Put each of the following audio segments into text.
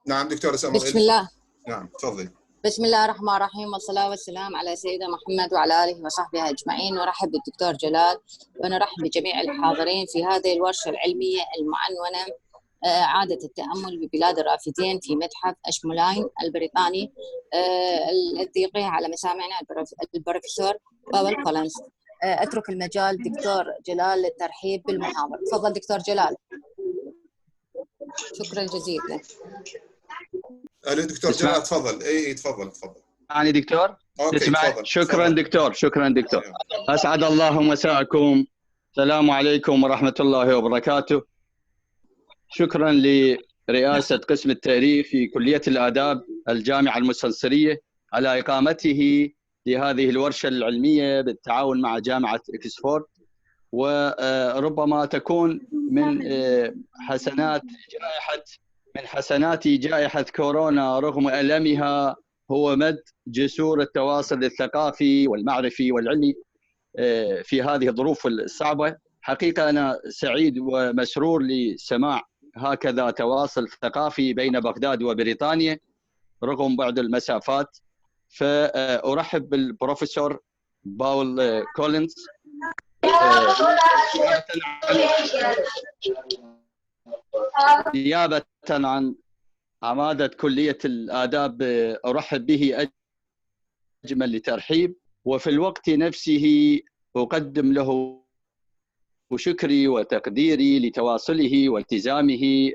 نعم دكتورة سمر. بسم الله. نعم تفضلي. بسم الله الرحمن الرحيم، والصلاة والسلام على سيدنا محمد وعلى آله وصحبه أجمعين. ورحب بالدكتور جلال، ونرحب بجميع الحاضرين في هذه الورشة العلمية المعنونة اعادة التامل ببلاد الرافدين في متحف اشموليان البريطاني الذي يقيم على مسامعنا البروفسور باول. اترك المجال دكتور جلال للترحيب بالمحاضرة. تفضل دكتور جلال. شكرا جزيلا. الو دكتور جلال تفضل. اي تفضل. يعني دكتور تسمع؟ تفضل. شكرا دكتور. اسعد الله مساءكم. السلام عليكم ورحمة الله وبركاته. شكرا لرئاسة قسم التاريخ في كلية الاداب الجامعة المستنصرية على اقامته لهذه الورشة العلمية بالتعاون مع جامعة اكسفورد، وربما تكون من حسنات جائحة كورونا رغم ألمها هو مد جسور التواصل الثقافي والمعرفي والعلمي في هذه الظروف الصعبة. حقيقة أنا سعيد ومسرور لسماع هكذا تواصل ثقافي بين بغداد وبريطانيا رغم بعد المسافات. فأرحب بالبروفسور باول كولينز نيابة عن عمادة كلية الاداب. أرحب به أجمل لترحيب، وفي الوقت نفسه أقدم له شكري وتقديري لتواصله والتزامه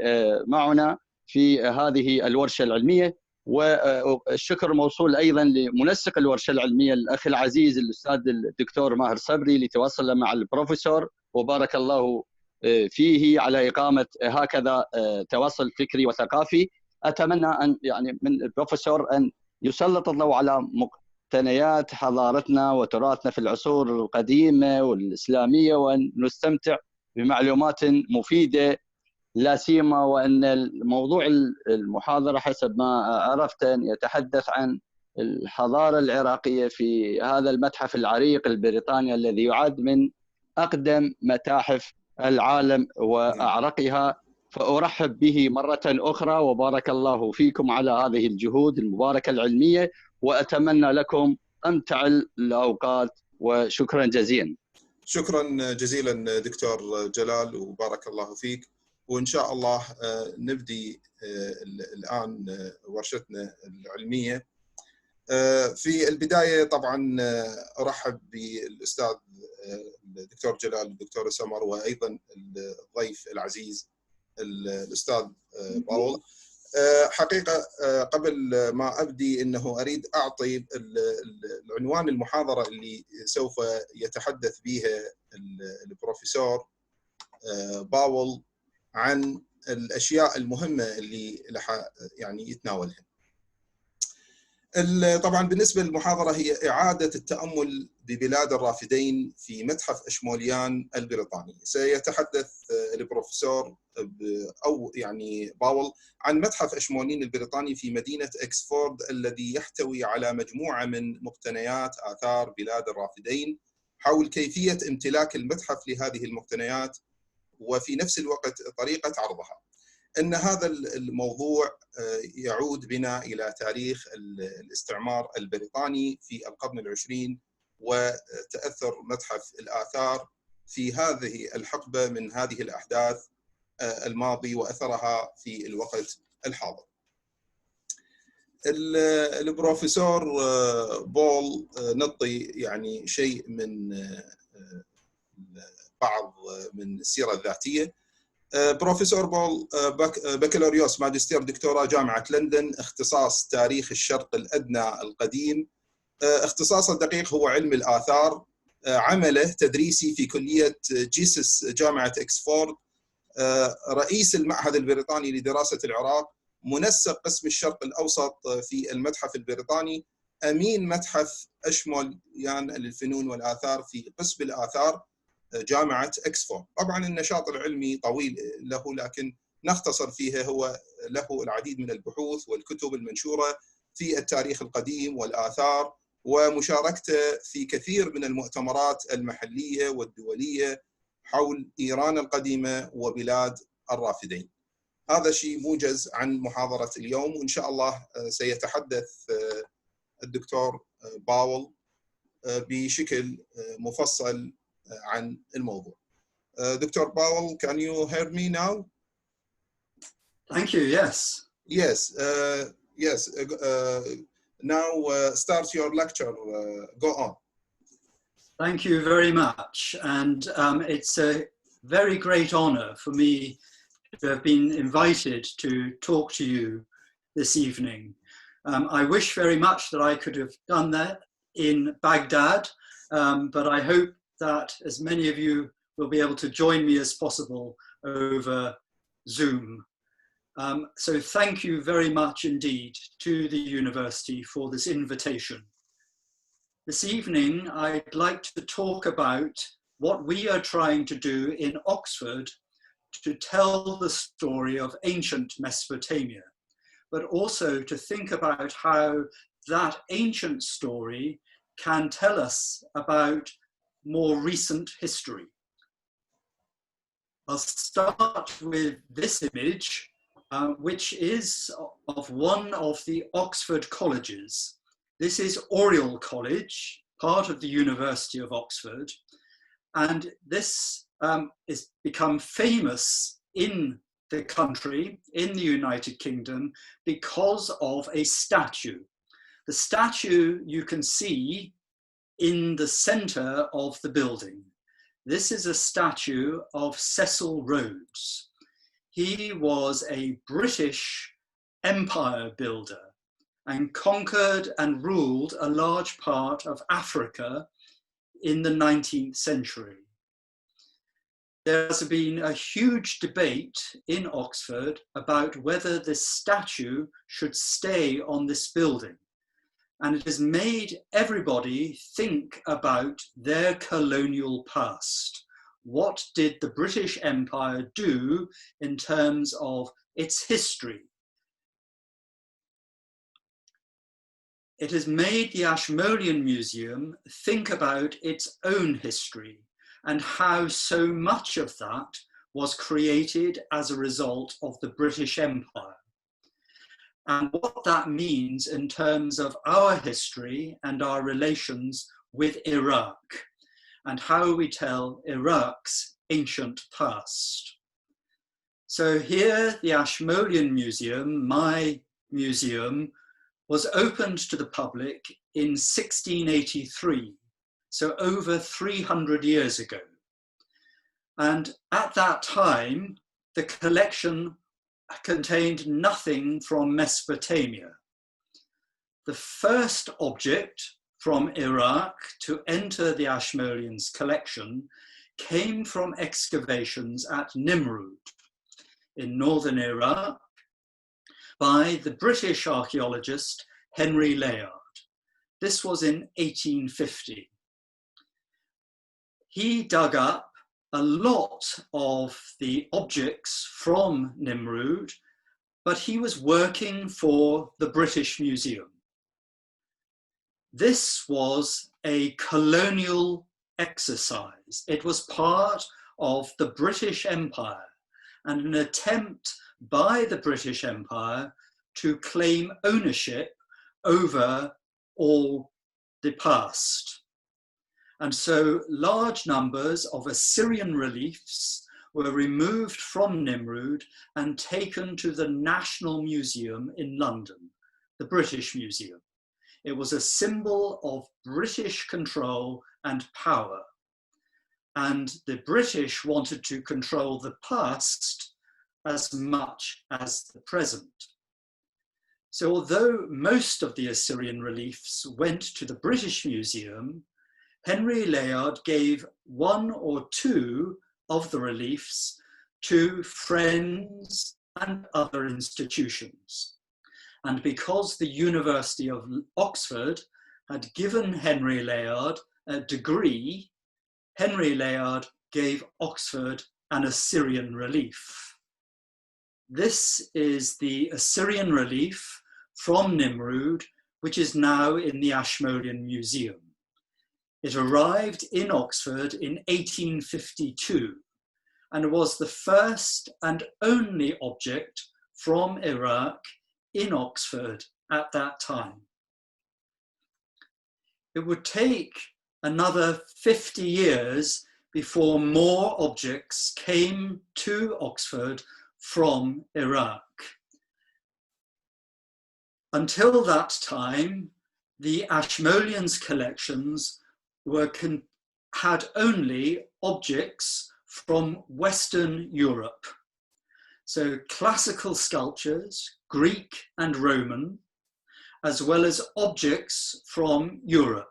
معنا في هذه الورشة العلمية. والشكر موصول أيضا لمنسق الورشة العلمية الأخ العزيز الأستاذ الدكتور ماهر صبري لتواصل مع البروفسور، وبارك الله فيه على إقامة هكذا تواصل فكري وثقافي. أتمنى أن من البروفسور أن يسلط الضوء على مقتنيات حضارتنا وتراثنا في العصور القديمة والإسلامية، وأن نستمتع بمعلومات مفيدة، لا سيما وأن الموضوع المحاضرة حسب ما عرفت أن يتحدث عن الحضارة العراقية في هذا المتحف العريق البريطاني الذي يعد من أقدم متاحف العالم وأعرقها. فأرحب به مرة أخرى، وبارك الله فيكم على هذه الجهود المباركة العلمية، وأتمنى لكم أمتع الأوقات، وشكرا جزيلا. شكرا جزيلا دكتور جلال، وبارك الله فيك. وإن شاء الله نبدي الآن ورشتنا العلمية. في البداية طبعا أرحب بالأستاذ الدكتور جلال الدكتور سمر، وأيضا الضيف العزيز الأستاذ باول. حقيقة قبل ما أبدي أنه أريد أعطي العنوان المحاضرة اللي سوف يتحدث بها البروفسور باول عن الأشياء المهمة اللي يتناولها. طبعا بالنسبة للمحاضرة هي إعادة التأمل ببلاد الرافدين في متحف اشموليان البريطاني. سيتحدث البروفسور باول عن متحف اشموليان البريطاني في مدينة اكسفورد، الذي يحتوي على مجموعة من مقتنيات آثار بلاد الرافدين، حول كيفية امتلاك المتحف لهذه المقتنيات وفي نفس الوقت طريقة عرضها. أن هذا الموضوع يعود بنا إلى تاريخ الاستعمار البريطاني في القرن العشرين، وتأثر متحف الآثار في هذه الحقبة من هذه الأحداث الماضي وأثرها في الوقت الحاضر. البروفيسور بول نطي شيء من بعض من السيرة الذاتية. بروفيسور بول بكالوريوس ماجستير دكتوراه جامعة لندن، اختصاص تاريخ الشرق الأدنى القديم. اختصاصه الدقيق هو علم الآثار. عمله تدريسي في كلية جيسس جامعة اكسفورد. رئيس المعهد البريطاني لدراسة العراق. منسق قسم الشرق الأوسط في المتحف البريطاني. أمين متحف اشموليان للفنون والآثار في قسم الآثار جامعة اكسفورد. طبعا النشاط العلمي طويل له، لكن نختصر فيه. هو له العديد من البحوث والكتب المنشورة في التاريخ القديم والآثار، ومشاركته في كثير من المؤتمرات المحلية والدولية حول إيران القديمة وبلاد الرافدين. هذا شيء موجز عن محاضرة اليوم، وإن شاء الله سيتحدث الدكتور باول بشكل مفصل عن الموضوع. دكتور باول, can you hear me now? Thank you, yes. Yes, yes. Now start your lecture. Go on. Thank you very much. And it's a very great honor for me to have been invited to talk to you this evening. I wish very much that I could have done that in Baghdad, but I hope that as many of you will be able to join me as possible over Zoom. So thank you very much indeed to the university for this invitation. This evening, I'd like to talk about what we are trying to do in Oxford to tell the story of ancient Mesopotamia, but also to think about how that ancient story can tell us about more recent history. I'll start with this image, which is of one of the Oxford colleges. This is Oriel College, part of the University of Oxford, and this has become famous in the country, in the United Kingdom, because of a statue. The statue you can see in the center of the building. This is a statue of Cecil Rhodes. He was a British empire builder and conquered and ruled a large part of Africa in the 19th century. There has been a huge debate in Oxford about whether this statue should stay on this building. And it has made everybody think about their colonial past. What did the British Empire do in terms of its history? It has made the Ashmolean Museum think about its own history and how so much of that was created as a result of the British Empire. And what that means in terms of our history and our relations with Iraq, and how we tell Iraq's ancient past. So here, the Ashmolean Museum, my museum, was opened to the public in 1683, so over 300 years ago. And at that time, the collection contained nothing from Mesopotamia. The first object from Iraq to enter the Ashmoleans' collection came from excavations at Nimrud in northern Iraq by the British archaeologist Henry Layard. This was in 1850. He dug up a lot of the objects from Nimrud, but he was working for the British Museum. This was a colonial exercise. It was part of the British Empire and an attempt by the British Empire to claim ownership over all the past. And so large numbers of Assyrian reliefs were removed from Nimrud and taken to the National Museum in London, the British Museum. It was a symbol of British control and power. And the British wanted to control the past as much as the present. So although most of the Assyrian reliefs went to the British Museum, Henry Layard gave one or two of the reliefs to friends and other institutions. And because the University of Oxford had given Henry Layard a degree, Henry Layard gave Oxford an Assyrian relief. This is the Assyrian relief from Nimrud, which is now in the Ashmolean Museum. It arrived in Oxford in 1852, and was the first and only object from Iraq in Oxford at that time. It would take another 50 years before more objects came to Oxford from Iraq. Until that time, the Ashmolean's collections had only objects from Western Europe. So classical sculptures, Greek and Roman, as well as objects from Europe.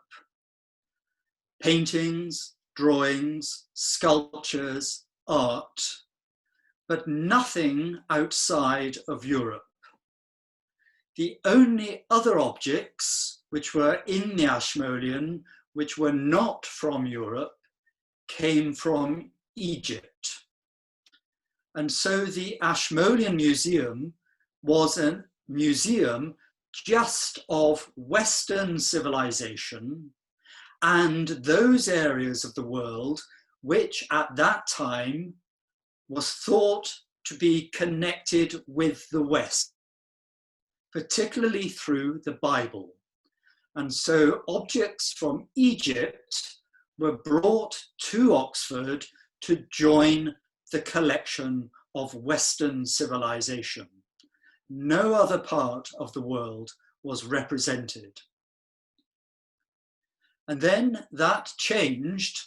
Paintings, drawings, sculptures, art, but nothing outside of Europe. The only other objects which were in the Ashmolean, which were not from Europe, came from Egypt. And so the Ashmolean Museum was a museum just of Western civilization and those areas of the world which at that time was thought to be connected with the West, particularly through the Bible. And so objects from Egypt were brought to Oxford to join the collection of Western civilization. No other part of the world was represented. And then that changed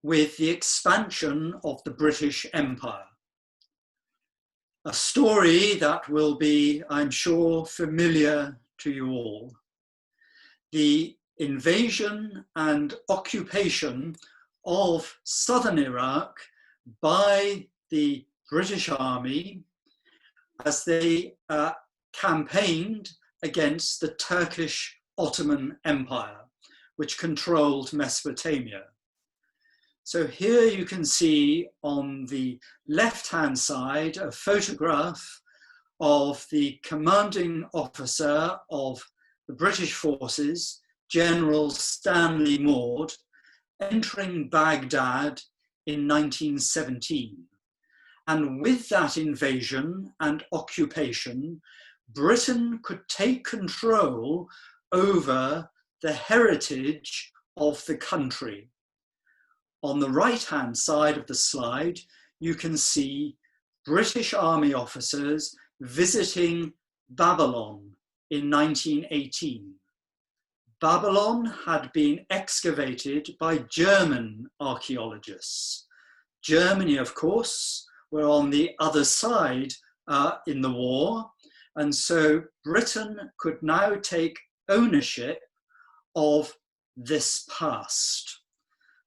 with the expansion of the British Empire. A story that will be, I'm sure, familiar to you all. The invasion and occupation of southern Iraq by the British Army as they campaigned against the Turkish Ottoman Empire, which controlled Mesopotamia. So here you can see on the left-hand side a photograph of the commanding officer of the British forces, General Stanley Maude, entering Baghdad in 1917. And with that invasion and occupation, Britain could take control over the heritage of the country. On the right-hand side of the slide, you can see British Army officers visiting Babylon in 1918. Babylon had been excavated by German archaeologists. Germany, of course, were on the other side in the war, and so Britain could now take ownership of this past.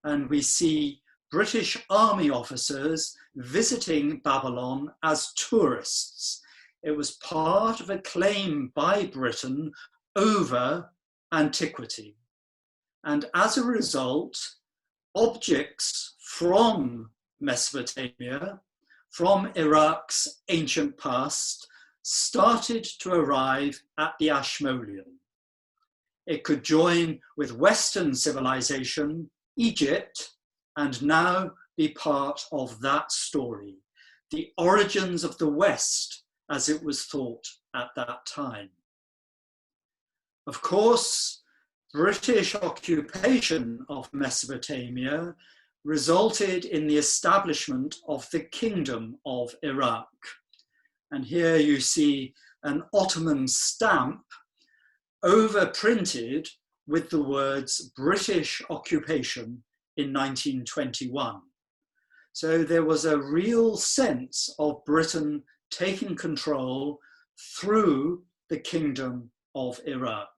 And we see British Army officers visiting Babylon as tourists. It was part of a claim by Britain over antiquity. And as a result, objects from Mesopotamia, from Iraq's ancient past, started to arrive at the Ashmolean. It could join with Western civilization, Egypt, and now be part of that story, the origins of the West as it was thought at that time. Of course, British occupation of Mesopotamia resulted in the establishment of the Kingdom of Iraq. And here you see an Ottoman stamp overprinted with the words British occupation in 1921. So there was a real sense of Britain taking control through the Kingdom of Iraq.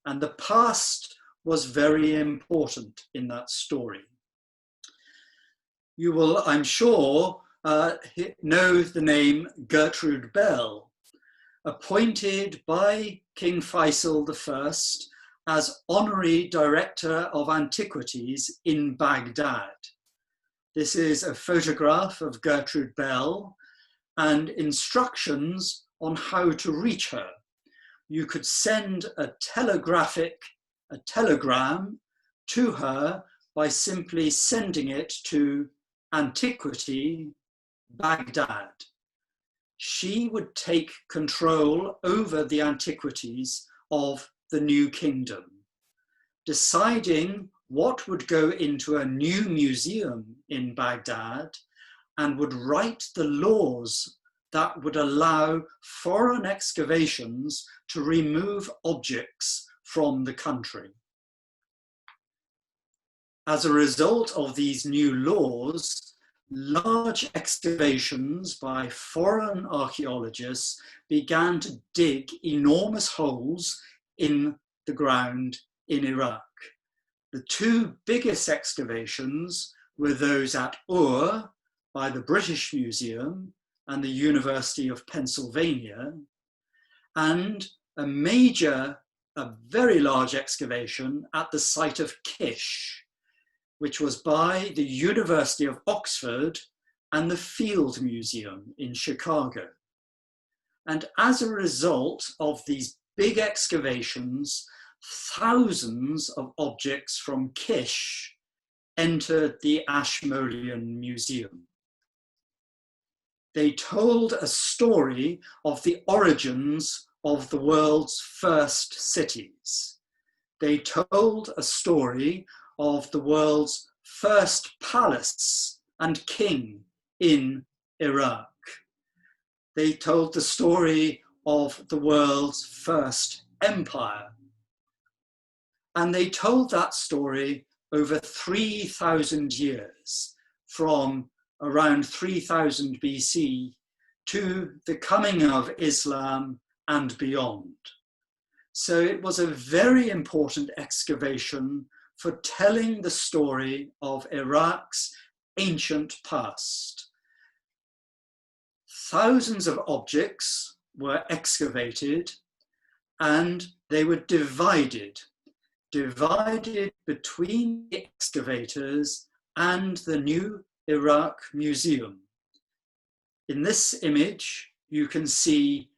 And the past was very important in that story. You will, I'm sure, know the name Gertrude Bell, appointed by King Faisal I as Honorary Director of Antiquities in Baghdad. This is a photograph of Gertrude Bell and instructions on how to reach her. You could send a telegram to her by simply sending it to Antiquity, Baghdad. She would take control over the antiquities of the new kingdom, deciding what would go into a new museum in Baghdad, and would write the laws that would allow foreign excavations to remove objects from the country. As a result of these new laws, large excavations by foreign archaeologists began to dig enormous holes in the ground in Iraq. The two biggest excavations were those at Ur by the British Museum and the University of Pennsylvania, and a very large excavation at the site of Kish, which was by the University of Oxford and the Field Museum in Chicago. And as a result of these big excavations, thousands of objects from Kish entered the Eshmollian Museum. They told a story of the origins of the world's first cities. They told a story of the world's first palace and king in Iraq. They told the story of the world's first empire. And they told that story over 3,000 years, from around 3000 BC to the coming of Islam and beyond. So it was a very important excavation for telling the story of Iraq's ancient past. Thousands of objects were excavated, and they were divided between the excavators and the new Iraq Museum. In this image, you can see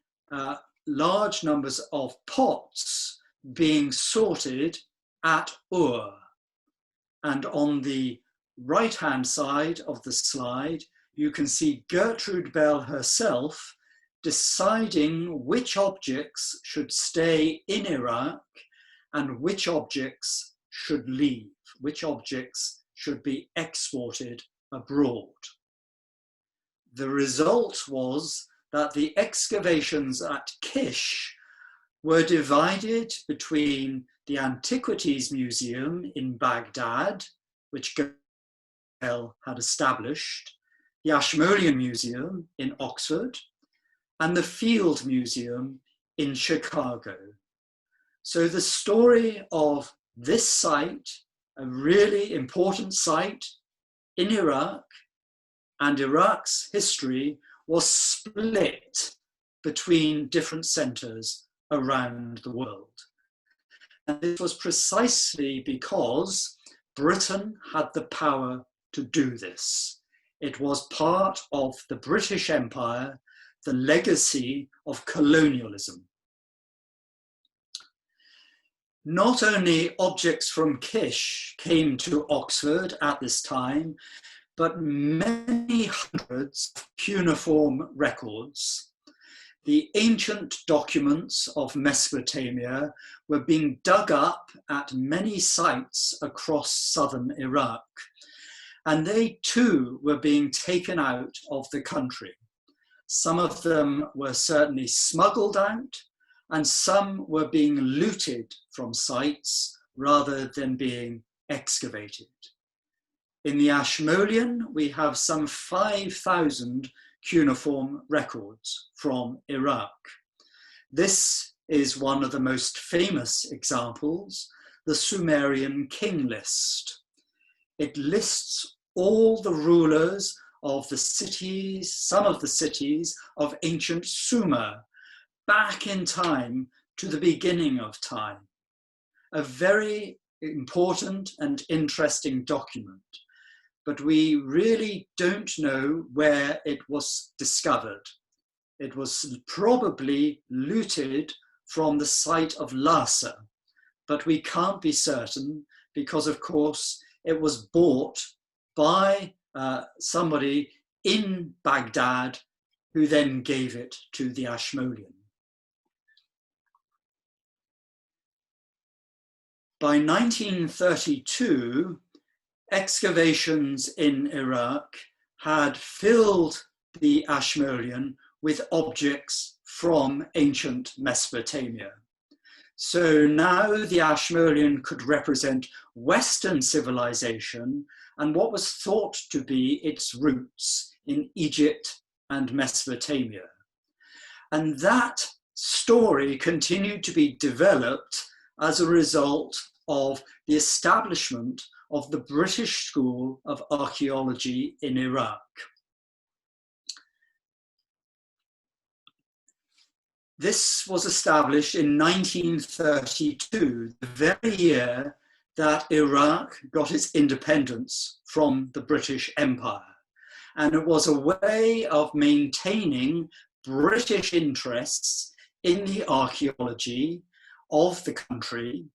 large numbers of pots being sorted at Ur. And on the right-hand side of the slide, you can see Gertrude Bell herself deciding which objects should stay in Iraq and which objects should leave, which objects should be exported abroad. The result was that the excavations at Kish were divided between the Antiquities Museum in Baghdad, which Bell had established, the Eshmollian Museum in Oxford, and the Field Museum in Chicago. So the story of this site, a really important site in Iraq, and Iraq's history was split between different centers around the world. And this was precisely because Britain had the power to do this. It was part of the British Empire, the legacy of colonialism. Not only objects from Kish came to Oxford at this time, but many hundreds of cuneiform records. The ancient documents of Mesopotamia were being dug up at many sites across southern Iraq, and they too were being taken out of the country. Some of them were certainly smuggled out, and some were being looted from sites rather than being excavated. In the Eshmollian, we have some 5,000 cuneiform records from Iraq. This is one of the most famous examples, the Sumerian king list. It lists all the rulers of the cities, some of the cities of ancient Sumer, back in time to the beginning of time. A very important and interesting document, but we really don't know where it was discovered. It was probably looted from the site of Lhasa, but we can't be certain because, of course, it was bought by somebody in Baghdad, who then gave it to the Ashmolean. By 1932, excavations in Iraq had filled the Ashmolean with objects from ancient Mesopotamia. So now the Ashmolean could represent Western civilization and what was thought to be its roots in Egypt and Mesopotamia. And that story continued to be developed as a result of the establishment of the British School of Archaeology in Iraq. This was established in 1932, the very year that Iraq got its independence from the British Empire. And it was a way of maintaining British interests in the archaeology of the country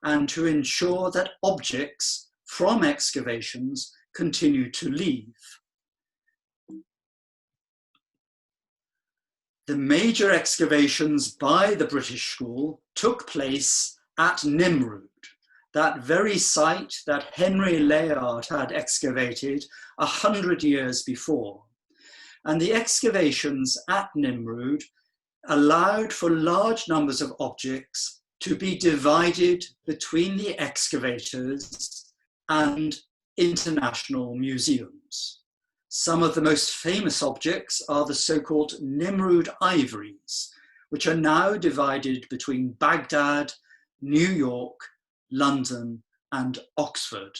and to ensure that objects from excavations continue to leave. The major excavations by the British School took place at Nimrud, that very site that Henry Layard had excavated 100 years before. And the excavations at Nimrud allowed for large numbers of objects to be divided between the excavators and international museums. Some of the most famous objects are the so-called Nimrud ivories, which are now divided between Baghdad, New York, London, and Oxford.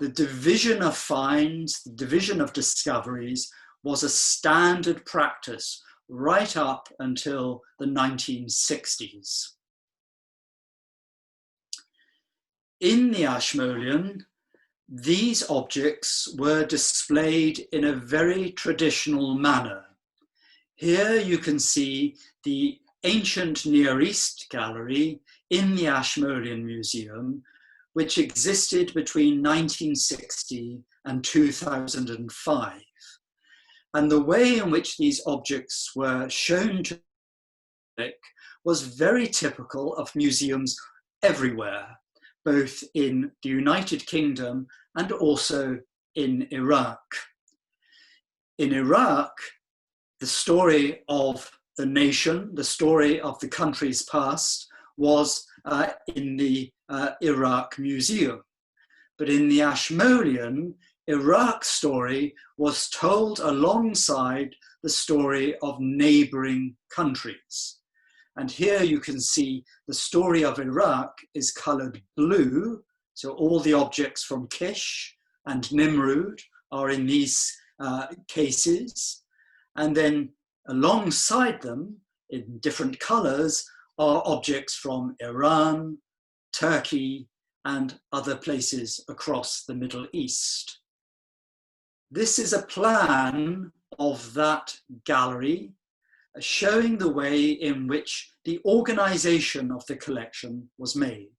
The division of finds, the division of discoveries was a standard practice right up until the 1960s. In the Ashmolean, these objects were displayed in a very traditional manner. Here you can see the ancient Near East gallery in the Ashmolean Museum, which existed between 1960 and 2005. And the way in which these objects were shown to the public was very typical of museums everywhere, both in the United Kingdom and also in Iraq. In Iraq, the story of the nation, the story of the country's past was in the Iraq Museum. But in the Ashmolean, Iraq's story was told alongside the story of neighboring countries. And here you can see the story of Iraq is colored blue. So all the objects from Kish and Nimrud are in these cases. And then alongside them, in different colors, are objects from Iran, Turkey, and other places across the Middle East. This is a plan of that gallery, showing the way in which the organization of the collection was made.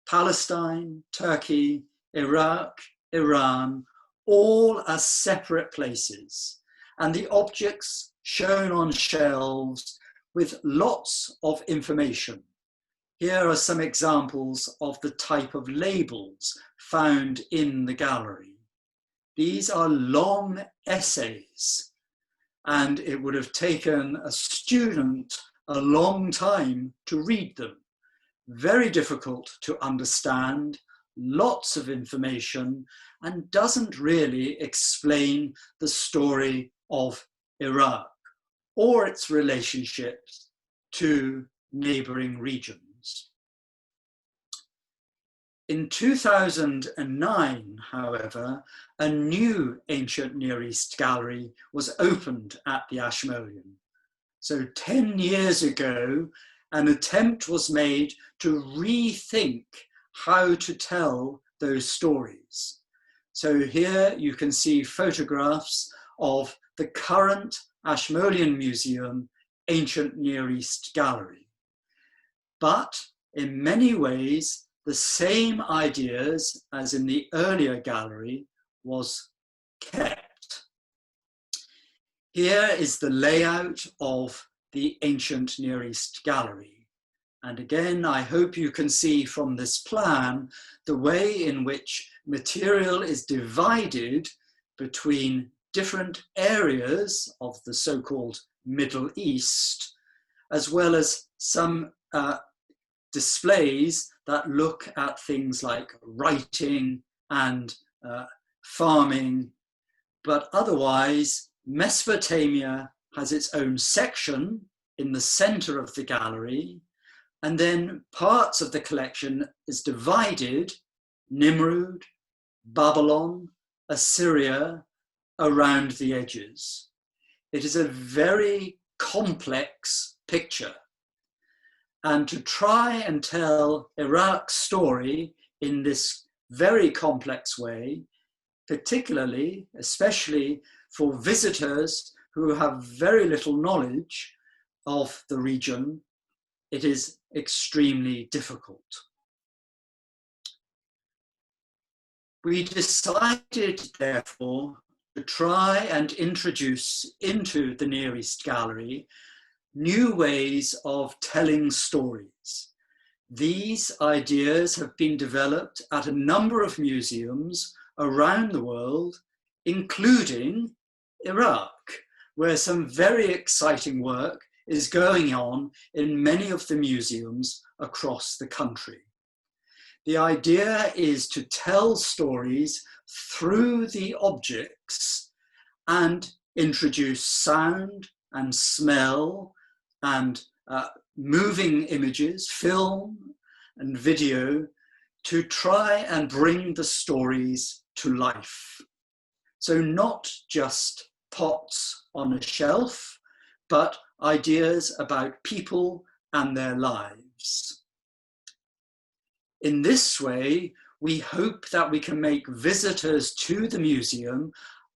Palestine, Turkey, Iraq, Iran, all as separate places, and the objects shown on shelves with lots of information. Here are some examples of the type of labels found in the gallery. These are long essays, and it would have taken a student a long time to read them. Very difficult to understand, lots of information, and doesn't really explain the story of Iraq or its relationships to neighboring regions. In 2009, however, a new ancient Near East gallery was opened at the Ashmolean. So 10 years ago, an attempt was made to rethink how to tell those stories. So here you can see photographs of the current Ashmolean Museum Ancient Near East Gallery. But in many ways, the same ideas as in the earlier gallery was kept. Here is the layout of the ancient Near East gallery. And again, I hope you can see from this plan the way in which material is divided between different areas of the so-called Middle East, as well as some displays that look at things like writing and farming, but otherwise Mesopotamia has its own section in the center of the gallery, and then parts of the collection is divided, Nimrud, Babylon, Assyria, around the edges. It is a very complex picture. And to try and tell Iraq's story in this very complex way, particularly, especially for visitors who have very little knowledge of the region, it is extremely difficult. We decided, therefore, to try and introduce into the Near East Gallery new ways of telling stories. These ideas have been developed at a number of museums around the world, including Iraq, where some very exciting work is going on in many of the museums across the country. The idea is to tell stories through the objects and introduce sound and smell and moving images, film and video, to try and bring the stories to life. So not just pots on a shelf, but ideas about people and their lives. In this way, we hope that we can make visitors to the museum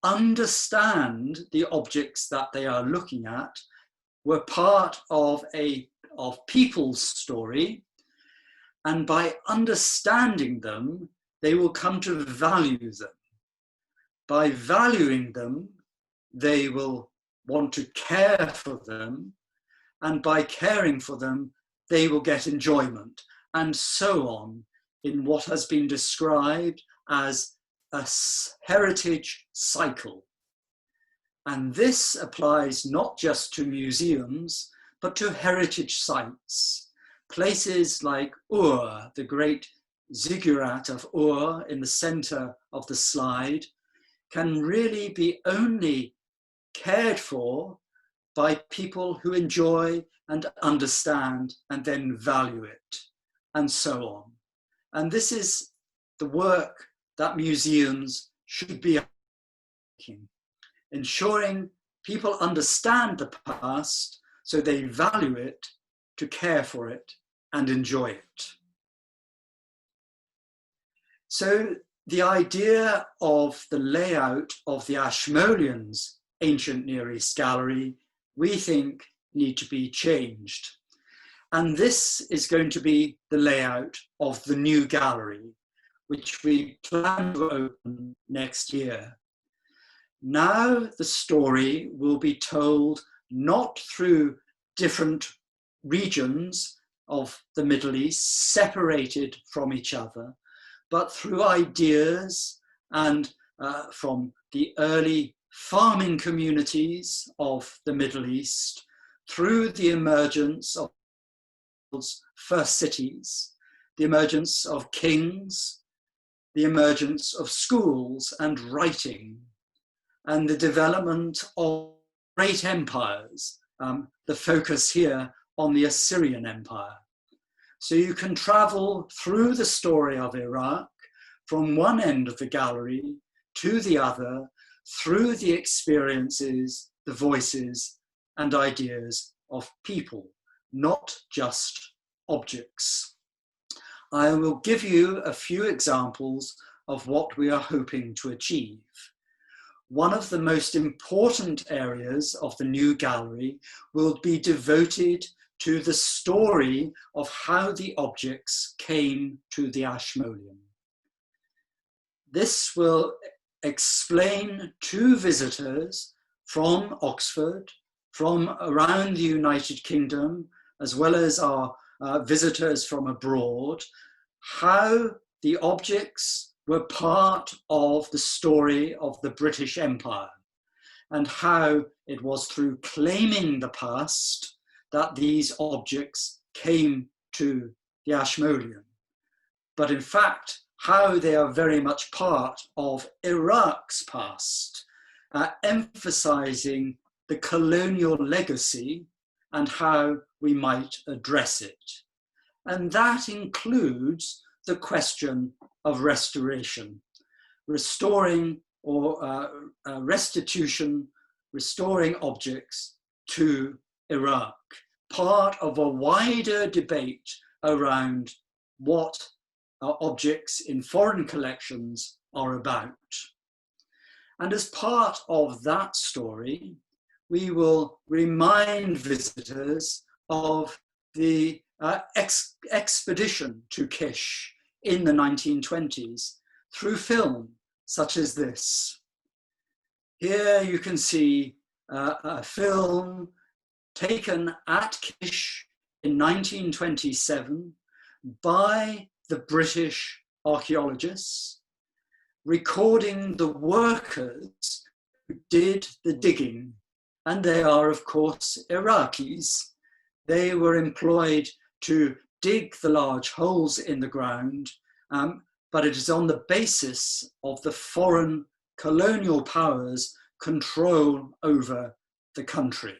understand the objects that they are looking at were part of people's story, and by understanding them, they will come to value them. By valuing them, they will want to care for them, and by caring for them, they will get enjoyment, and so on, in what has been described as a heritage cycle. And this applies not just to museums, but to heritage sites. Places like Ur, the great ziggurat of Ur in the center of the slide, can really be only cared for by people who enjoy and understand and then value it, and so on. And this is the work that museums should be making, ensuring people understand the past so they value it, to care for it and enjoy it. So the idea of the layout of the Ashmoleans' ancient Near East gallery, we think, need to be changed. And this is going to be the layout of the new gallery, which we plan to open next year. Now the story will be told not through different regions of the Middle East, separated from each other, but through ideas and from the early farming communities of the Middle East, through the emergence of first cities, the emergence of kings, the emergence of schools and writing, and the development of great empires, the focus here on the Assyrian Empire. So you can travel through the story of Iraq from one end of the gallery to the other, through the experiences, the voices and ideas of people, not just objects. I will give you a few examples of what we are hoping to achieve. One of the most important areas of the new gallery will be devoted to the story of how the objects came to the Ashmolean. This will explain to visitors from Oxford, from around the United Kingdom, as well as our visitors from abroad, how the objects were part of the story of the British Empire, and how it was through claiming the past that these objects came to the Ashmolean. But in fact, how they are very much part of Iraq's past, emphasizing the colonial legacy and how we might address it. And that includes the question of restoration, restoring or restitution, restoring objects to Iraq, part of a wider debate around what objects in foreign collections are about. And as part of that story, we will remind visitors of the expedition to Kish in the 1920s through film such as this. Here you can see a film taken at Kish in 1927 by the British archaeologists, recording the workers who did the digging. And they are, of course, Iraqis. They were employed to dig the large holes in the ground, but it is on the basis of the foreign colonial powers' control over the country.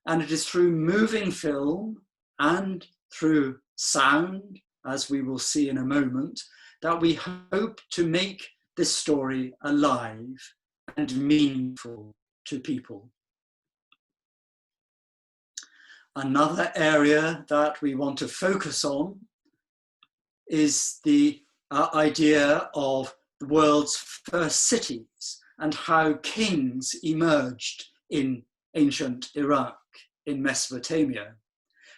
And it is through moving film and through sound, as we will see in a moment, that we hope to make this story alive and meaningful to people. Another area that we want to focus on is the idea of the world's first cities and how kings emerged in ancient Iraq, in Mesopotamia.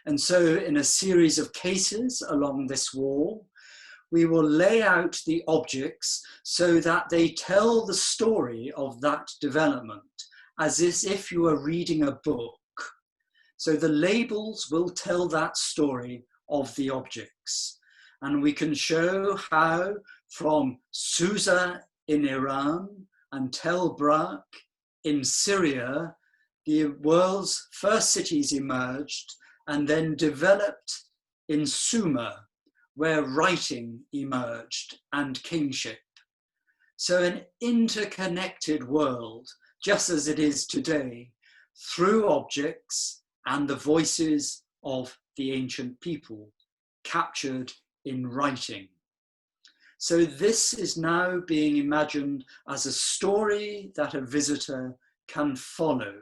And so in a series of cases along this wall, we will lay out the objects so that they tell the story of that development, as if you were reading a book. So the labels will tell that story of the objects. And we can show how from Susa in Iran and Tel Brak in Syria, the world's first cities emerged and then developed in Sumer, where writing emerged and kingship. So an interconnected world, just as it is today, through objects and the voices of the ancient people, captured in writing. So this is now being imagined as a story that a visitor can follow,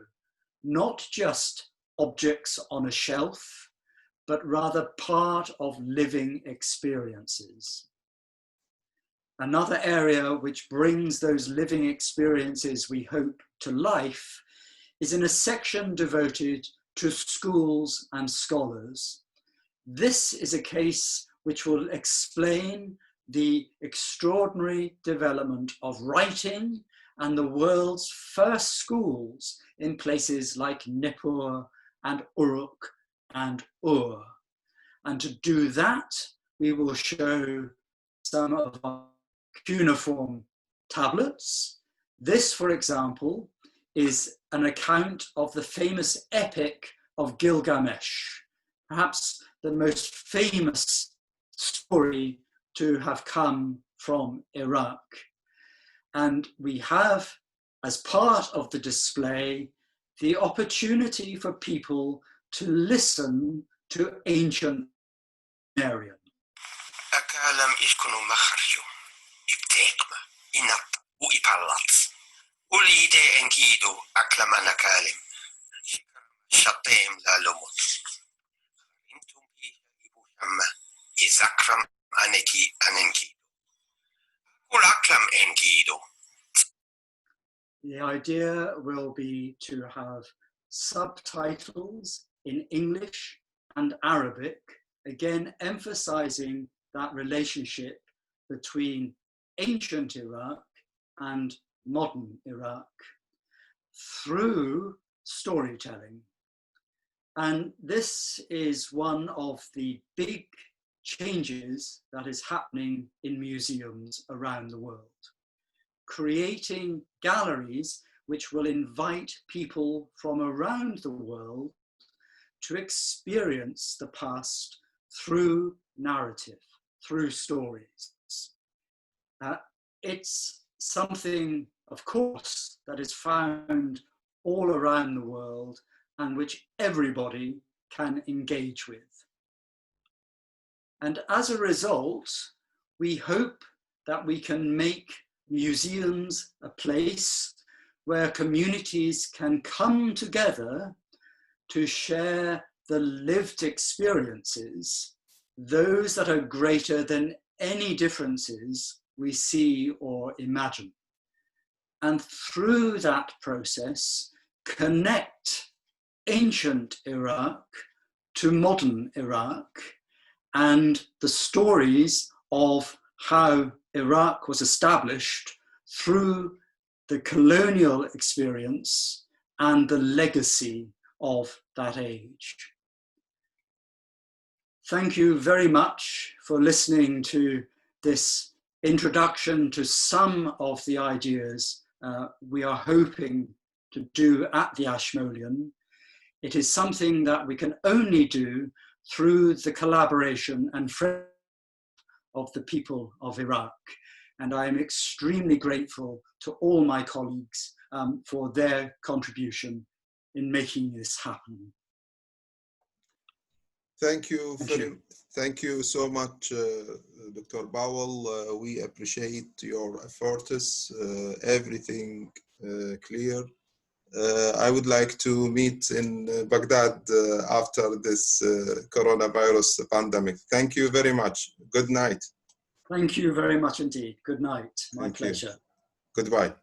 not just objects on a shelf, but rather part of living experiences. Another area which brings those living experiences, we hope, to life is in a section devoted to schools and scholars. This is a case which will explain the extraordinary development of writing and the world's first schools in places like Nippur and Uruk and Ur. And to do that, we will show some of our cuneiform tablets. This, for example, is an account of the famous epic of Gilgamesh, perhaps the most famous story to have come from Iraq. And we have, as part of the display, the opportunity for people to listen to ancient Sumerian. The idea will be to have subtitles in English and Arabic, again emphasizing that relationship between ancient Iraq and modern Iraq. through storytelling. And this is one of the big changes that is happening in museums around the world. Creating galleries which will invite people from around the world to experience the past through narrative, through stories. It's something, of course, that is found all around the world and which everybody can engage with. And as a result, we hope that we can make museums a place where communities can come together to share the lived experiences, those that are greater than any differences we see or imagine. And through that process, connect ancient Iraq to modern Iraq and the stories of how Iraq was established through the colonial experience and the legacy of that age. Thank you very much for listening to this introduction to some of the ideas we are hoping to do at the Eshmollian. It is something that we can only do through the collaboration and friendship of the people of Iraq. And I am extremely grateful to all my colleagues for their contribution in making this happen. Thank you so much, Dr. Baul. We appreciate your efforts, everything clear. I would like to meet in Baghdad after this coronavirus pandemic. Thank you very much. Good night. Thank you very much indeed. Good night. My pleasure. Goodbye.